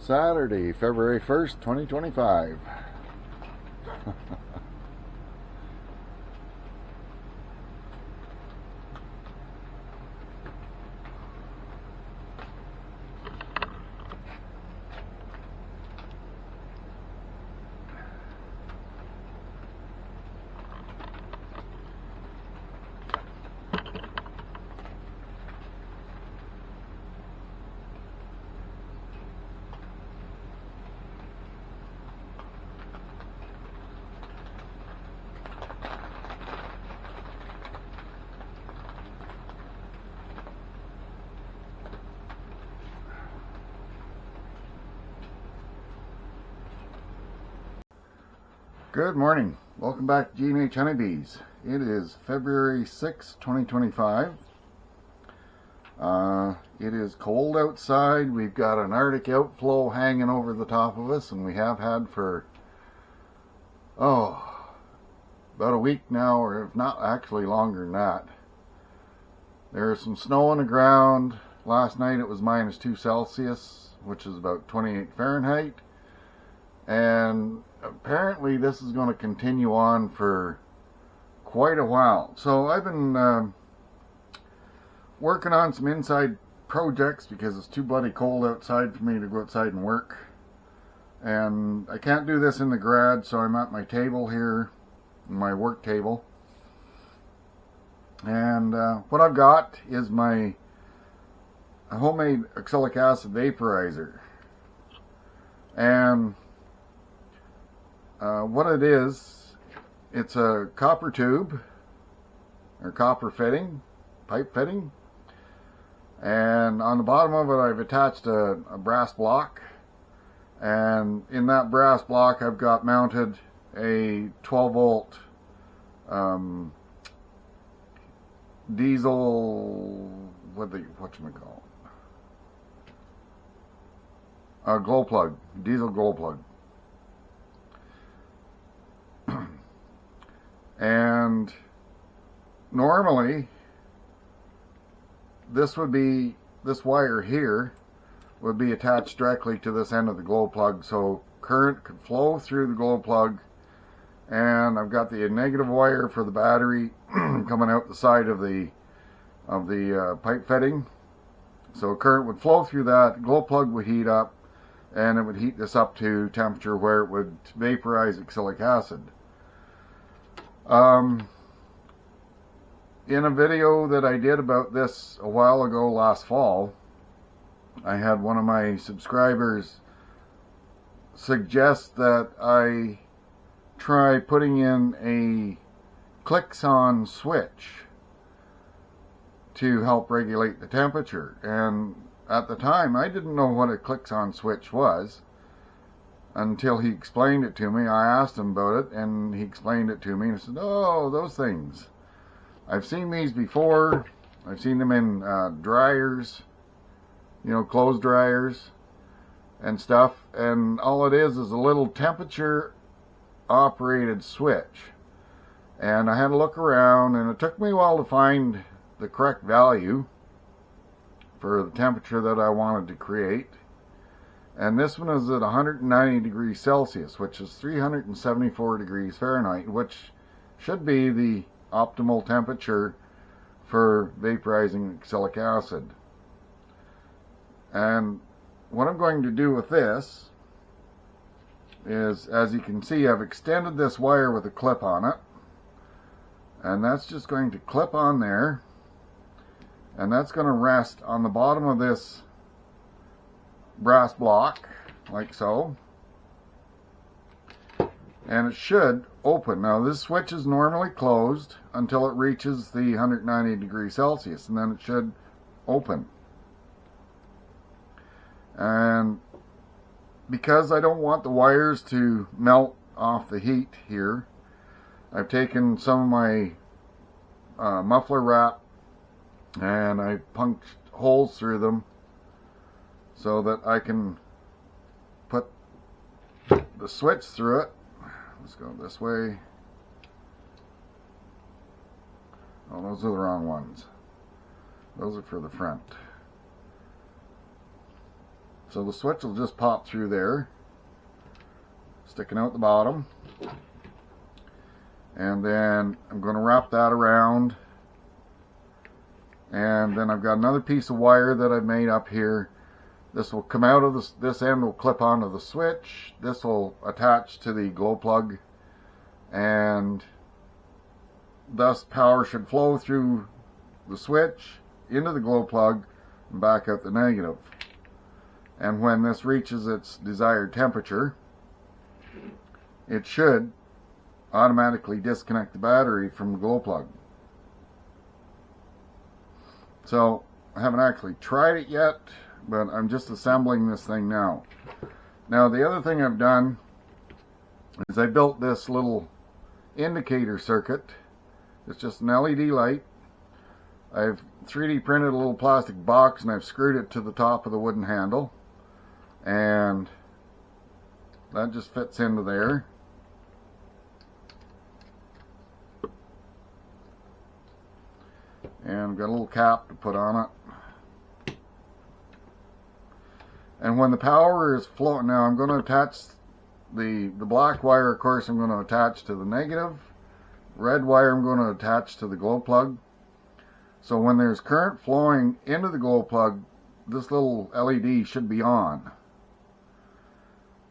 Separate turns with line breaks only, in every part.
Saturday, February 1st, 2025. Good morning. Welcome back to G&H Honey Bees. It is February 6th, 2025. It is cold outside. We've got an Arctic outflow hanging over the top of us, and we have had for, about a week now, or if not actually longer than that. There's some snow on the ground. Last night it was -2 Celsius, which is about 28 Fahrenheit. And apparently this is going to continue on for quite a while. So I've been working on some inside projects because it's too bloody cold outside for me to go outside and work. And I can't do this in the garage, so I'm at my table here, my work table. And what I've got is my homemade oxalic acid vaporizer. And what it is, it's a copper tube, or copper fitting, pipe fitting, and on the bottom of it I've attached a brass block, and in that brass block I've got mounted a 12 volt diesel, whatchamacallit, a glow plug, diesel glow plug. And normally this wire here would be attached directly to this end of the glow plug, so current could flow through the glow plug. And I've got the negative wire for the battery coming out the side of the pipe fitting, so current would flow through that. Glow plug would heat up, and it would heat this up to temperature where it would vaporize oxalic acid. In a video that I did about this a while ago last fall, I had one of my subscribers suggest that I try putting in a clicks-on switch to help regulate the temperature. And at the time I didn't know what a clicks-on switch was until he explained it to me. I asked him about it, and he explained it to me, and I said, oh, those things. I've seen these before. I've seen them in dryers, clothes dryers and stuff, and all it is a little temperature operated switch. And I had to look around, and it took me a while to find the correct value for the temperature that I wanted to create. And this one is at 190 degrees Celsius, which is 374 degrees Fahrenheit, which should be the optimal temperature for vaporizing oxalic acid. And what I'm going to do with this is, as you can see, I've extended this wire with a clip on it, and that's just going to clip on there, and that's going to rest on the bottom of this brass block, like so, and it should open. Now this switch is normally closed until it reaches the 190 degrees Celsius, and then it should open. And because I don't want the wires to melt off the heat here, I've taken some of my muffler wrap and I punched holes through them so that I can put the switch through it. Let's go this way. Oh, those are the wrong ones. Those are for the front. So the switch will just pop through there, sticking out the bottom. And then I'm going to wrap that around. And then I've got another piece of wire that I've made up here. This will come out of this end will clip onto the switch. This will attach to the glow plug. And thus power should flow through the switch into the glow plug and back out the negative. And when this reaches its desired temperature, it should automatically disconnect the battery from the glow plug. So I haven't actually tried it yet, but I'm just assembling this thing now. Now the other thing I've done is I built this little indicator circuit. It's just an LED light. I've 3D printed a little plastic box and I've screwed it to the top of the wooden handle, and that just fits into there. And I've got a little cap to put on it. And when the power is flowing, now I'm going to attach the black wire, of course, I'm going to attach to the negative. Red wire I'm going to attach to the glow plug. So when there's current flowing into the glow plug, this little LED should be on.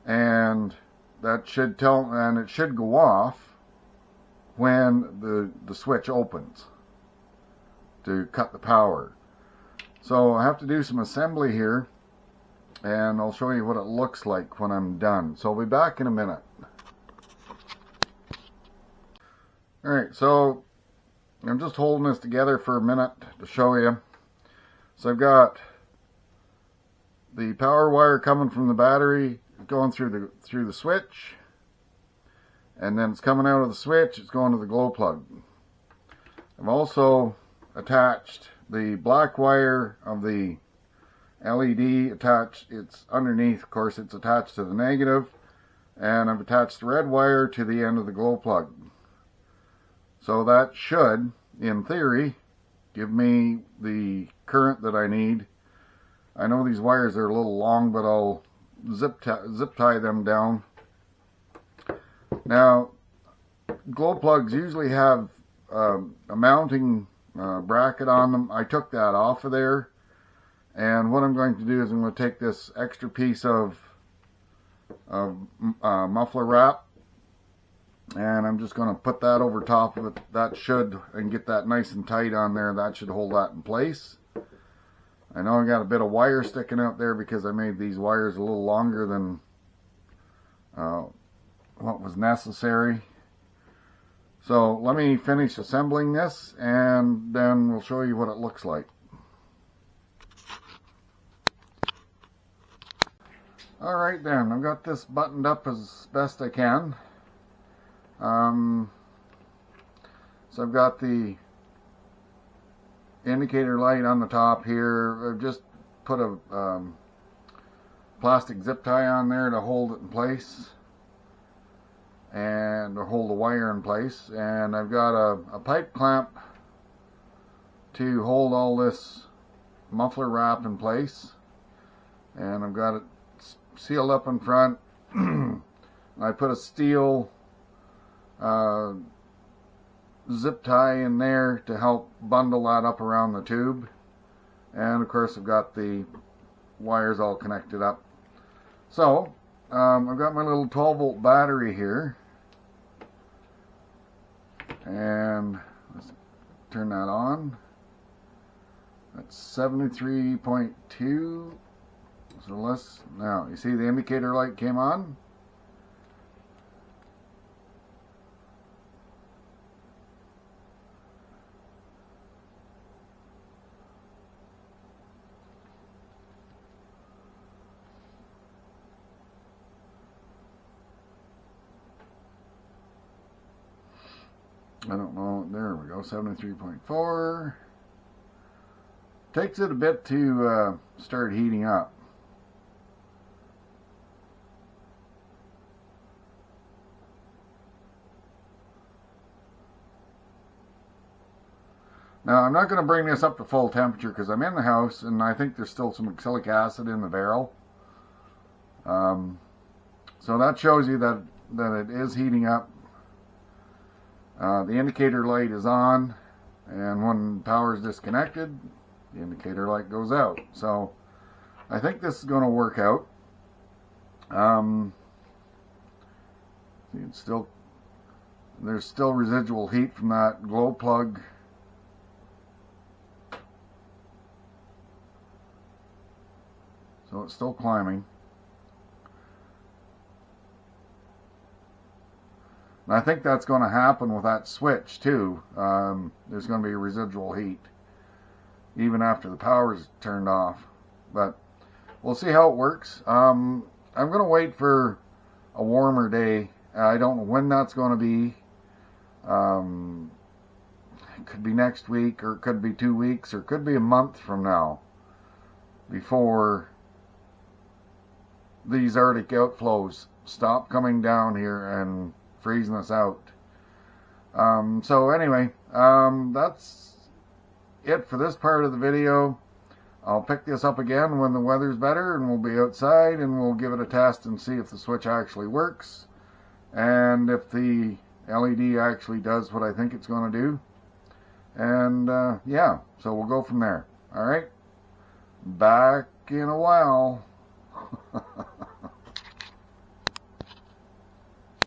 And that should tell, and it should go off when the switch opens to cut the power. So I have to do some assembly here, and I'll show you what it looks like when I'm done. So I'll be back in a minute. Alright, so I'm just holding this together for a minute to show you. So I've got the power wire coming from the battery going through the switch, and then it's coming out of the switch, it's going to the glow plug. I've also attached the black wire of the LED attached, it's underneath, of course, it's attached to the negative, and I've attached the red wire to the end of the glow plug. So that should, in theory, give me the current that I need. I know these wires are a little long, but I'll zip tie them down. Now, glow plugs usually have a mounting bracket on them. I took that off of there, and what I'm going to do is I'm going to take this extra piece of muffler wrap, and I'm just going to put that over top of it. That should, and get that nice and tight on there, that should hold that in place. I know I got a bit of wire sticking out there because I made these wires a little longer than what was necessary. So let me finish assembling this, and then we'll show you what it looks like. Alright then, I've got this buttoned up as best I can. So I've got the indicator light on the top here. I've just put a plastic zip tie on there to hold it in place, and to hold the wire in place, and I've got a pipe clamp to hold all this muffler wrap in place, and I've got it sealed up in front. I put a steel zip tie in there to help bundle that up around the tube, and of course I've got the wires all connected up. So I've got my little 12-volt battery here, and let's turn that on. That's 73.2. So let's, now you see the indicator light came on. I don't know, there we go, 73.4. Takes it a bit to start heating up. Now I'm not going to bring this up to full temperature because I'm in the house and I think there's still some oxalic acid in the barrel. So that shows you that it is heating up. The indicator light is on, and when power is disconnected, the indicator light goes out. So I think this is going to work out. There's still residual heat from that glow plug. So it's still climbing. And I think that's going to happen with that switch too. There's going to be residual heat even after the power's turned off. But we'll see how it works. I'm going to wait for a warmer day. I don't know when that's going to be. It could be next week, or it could be 2 weeks, or it could be a month from now before these Arctic outflows stop coming down here and freezing us out. So anyway, that's it for this part of the video. I'll pick this up again when the weather's better and we'll be outside, and we'll give it a test and see if the switch actually works and if the LED actually does what I think it's going to do. And yeah, so we'll go from there. Alright, back in a while.